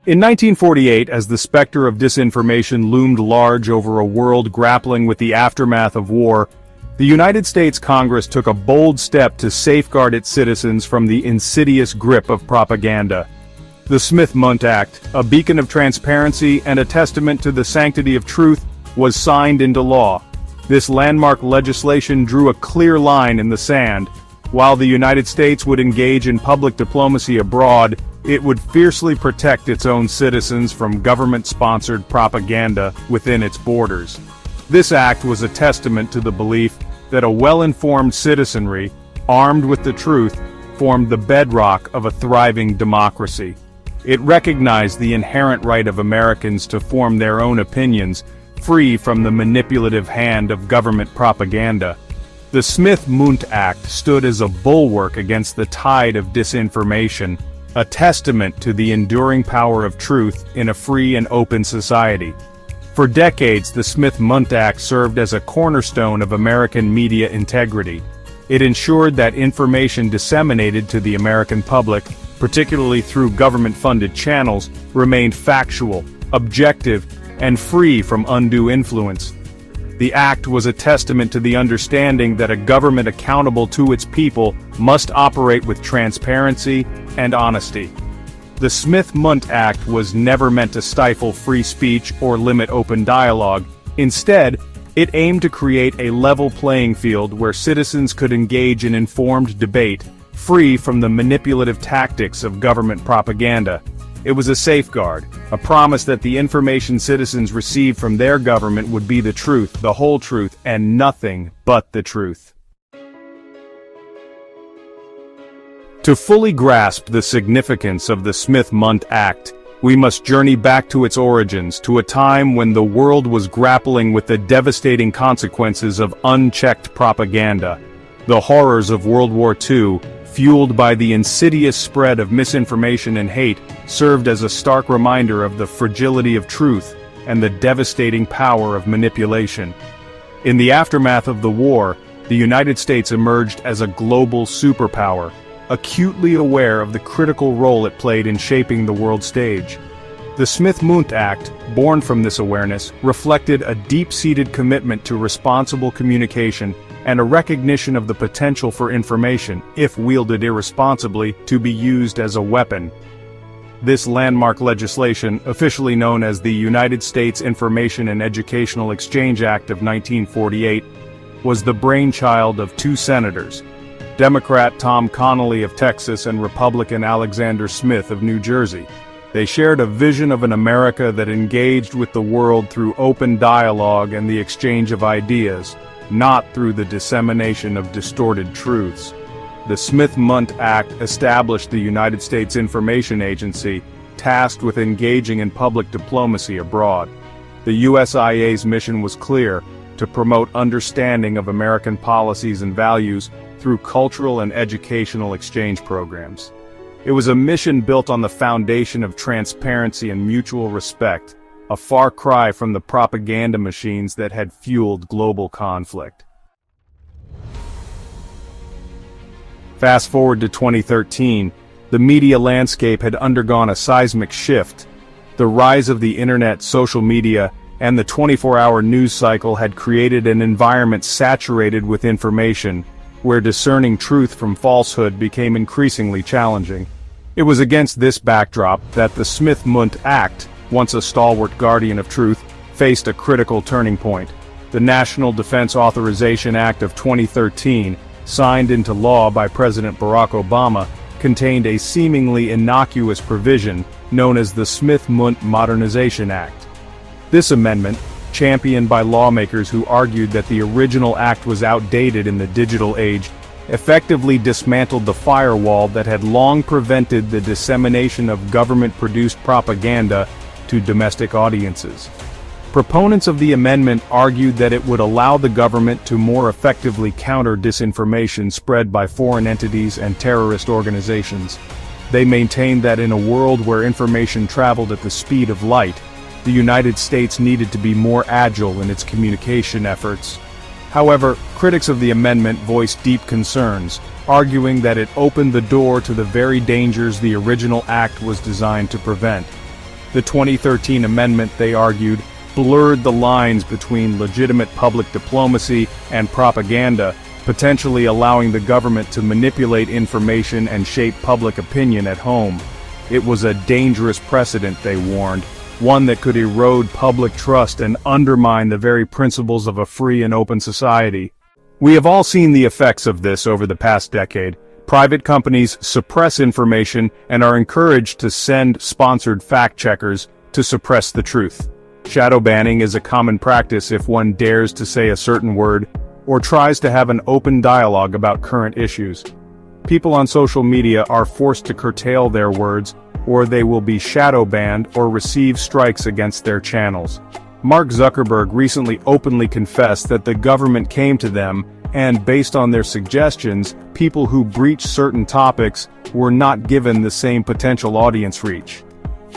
In 1948, as the specter of disinformation loomed large over a world grappling with the aftermath of war, the United States Congress took a bold step to safeguard its citizens from the insidious grip of propaganda. The Smith-Mundt Act, a beacon of transparency and a testament to the sanctity of truth, was signed into law. This landmark legislation drew a clear line in the sand. While the United States would engage in public diplomacy abroad, it would fiercely protect its own citizens from government-sponsored propaganda within its borders. This act was a testament to the belief that a well-informed citizenry, armed with the truth, formed the bedrock of a thriving democracy. It recognized the inherent right of Americans to form their own opinions, free from the manipulative hand of government propaganda. The Smith-Mundt Act stood as a bulwark against the tide of disinformation, a testament to the enduring power of truth in a free and open society. For decades, the Smith-Mundt Act served as a cornerstone of American media integrity. It ensured that information disseminated to the American public, particularly through government-funded channels, remained factual, objective, and free from undue influence. The act was a testament to the understanding that a government accountable to its people must operate with transparency and honesty. The Smith-Mundt Act was never meant to stifle free speech or limit open dialogue. Instead, it aimed to create a level playing field where citizens could engage in informed debate, free from the manipulative tactics of government propaganda. It was a safeguard, a promise that the information citizens received from their government would be the truth, the whole truth, and nothing but the truth. To fully grasp the significance of the Smith-Mundt Act, we must journey back to its origins, to a time when the world was grappling with the devastating consequences of unchecked propaganda. The horrors of World War II, fueled by the insidious spread of misinformation and hate, served as a stark reminder of the fragility of truth and the devastating power of manipulation. In the aftermath of the war, the United States emerged as a global superpower, acutely aware of the critical role it played in shaping the world stage. The Smith-Mundt Act, born from this awareness, reflected a deep-seated commitment to responsible communication and a recognition of the potential for information, if wielded irresponsibly, to be used as a weapon. This landmark legislation, officially known as the United States Information and Educational Exchange Act of 1948, was the brainchild of two senators, Democrat Tom Connally of Texas and Republican Alexander Smith of New Jersey. They shared a vision of an America that engaged with the world through open dialogue and the exchange of ideas, not through the dissemination of distorted truths. The Smith-Mundt Act established the United States Information Agency, tasked with engaging in public diplomacy abroad. The USIA's mission was clear: to promote understanding of American policies and values through cultural and educational exchange programs. It was a mission built on the foundation of transparency and mutual respect, a far cry from the propaganda machines that had fueled global conflict. Fast forward to 2013, the media landscape had undergone a seismic shift. The rise of the internet, social media, and the 24-hour news cycle had created an environment saturated with information, where discerning truth from falsehood became increasingly challenging. It was against this backdrop that the Smith-Mundt Act, once a stalwart guardian of truth, faced a critical turning point. The National Defense Authorization Act of 2013, signed into law by President Barack Obama, contained a seemingly innocuous provision known as the Smith-Mundt Modernization Act. This amendment, championed by lawmakers who argued that the original act was outdated in the digital age, effectively dismantled the firewall that had long prevented the dissemination of government-produced propaganda to domestic audiences. Proponents of the amendment argued that it would allow the government to more effectively counter disinformation spread by foreign entities and terrorist organizations. They maintained that in a world where information traveled at the speed of light, the United States needed to be more agile in its communication efforts. However, critics of the amendment voiced deep concerns, arguing that it opened the door to the very dangers the original act was designed to prevent. The 2013 amendment, they argued, blurred the lines between legitimate public diplomacy and propaganda, potentially allowing the government to manipulate information and shape public opinion at home. It was a dangerous precedent, they warned, one that could erode public trust and undermine the very principles of a free and open society. We have all seen the effects of this over the past decade. Private companies suppress information and are encouraged to send sponsored fact-checkers to suppress the truth. Shadow banning is a common practice if one dares to say a certain word or tries to have an open dialogue about current issues. People on social media are forced to curtail their words, or they will be shadow banned or receive strikes against their channels. Mark Zuckerberg recently openly confessed that the government came to them and, based on their suggestions, people who breach certain topics were not given the same potential audience reach.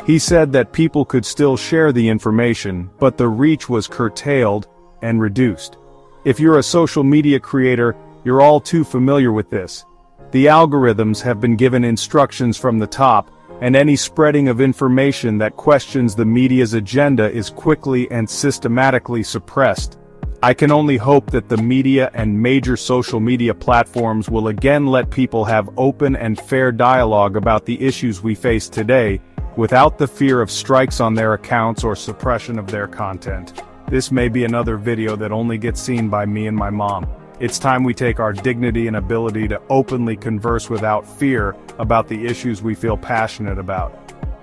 He said that people could still share the information, but the reach was curtailed and reduced. If you're a social media creator, you're all too familiar with this. The algorithms have been given instructions from the top, and any spreading of information that questions the media's agenda is quickly and systematically suppressed. I can only hope that the media and major social media platforms will again let people have open and fair dialogue about the issues we face today, without the fear of strikes on their accounts or suppression of their content. This may be another video that only gets seen by me and my mom. It's time we take our dignity and ability to openly converse without fear about the issues we feel passionate about.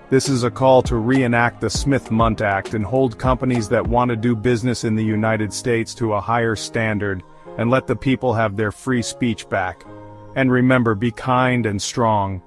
This is a call to reenact the Smith-Mundt Act and hold companies that want to do business in the United States to a higher standard, and let the people have their free speech back. And remember, be kind and strong.